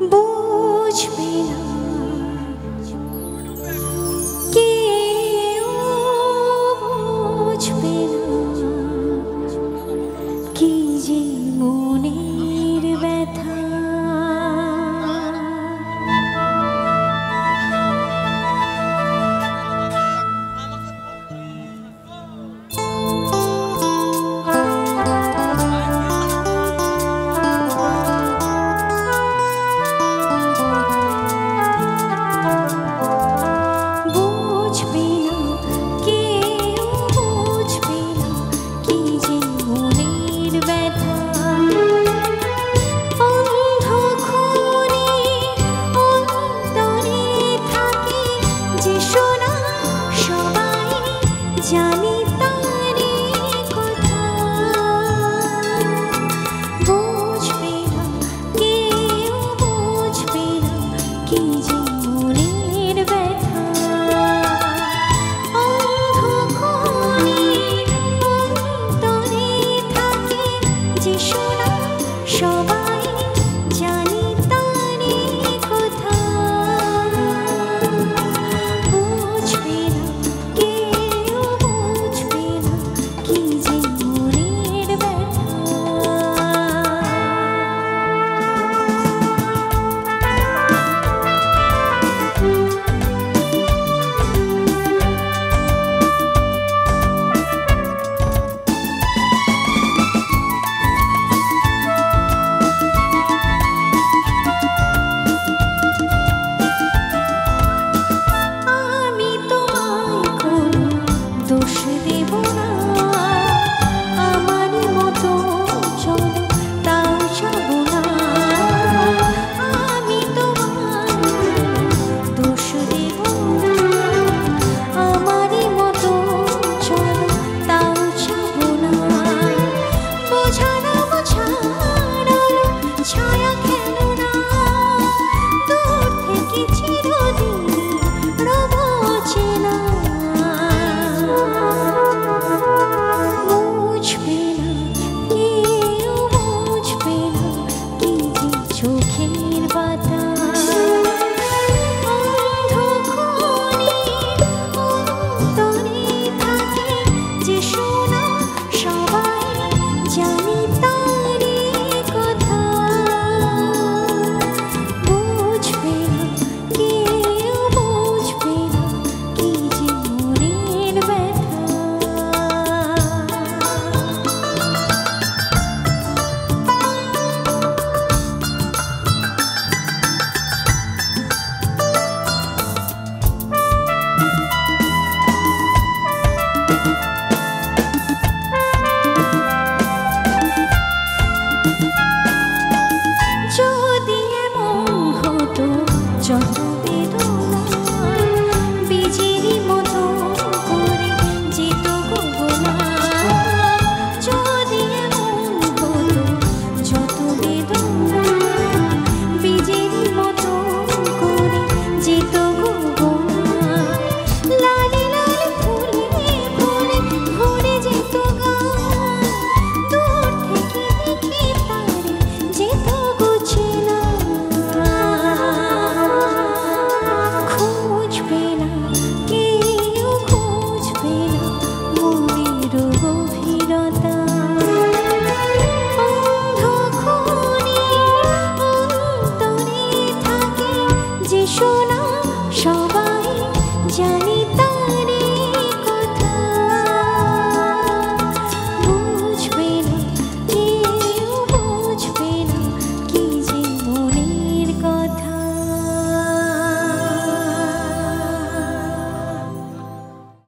বুঝবে না কেউ, বুঝবে না কি যে মনের ব্যথা। জানি তারে কথা বুঝবে না কেউ, বুঝবে না কি যে মনের ব্যথা। অন্ধকারে অন্তরে থাকে যে শোনা সবাই জানি তারে কথা বুঝবে না কেউ, বুঝবে না কি যে মনের ব্যথা। আমি তোমায় কোনো দোষ দেব না, আমারই মতো চলো তাও যাব না। আমি তোমায় দোষ দেব না, আমারই মতো চলো তাও যাব না। বোঝানো বোঝানো ছায়া খেলো না, দূর থেকে চিরদিন রব চেনা। বুঝবে না কেউ, বুঝবে না কি যে চোখের বাতা।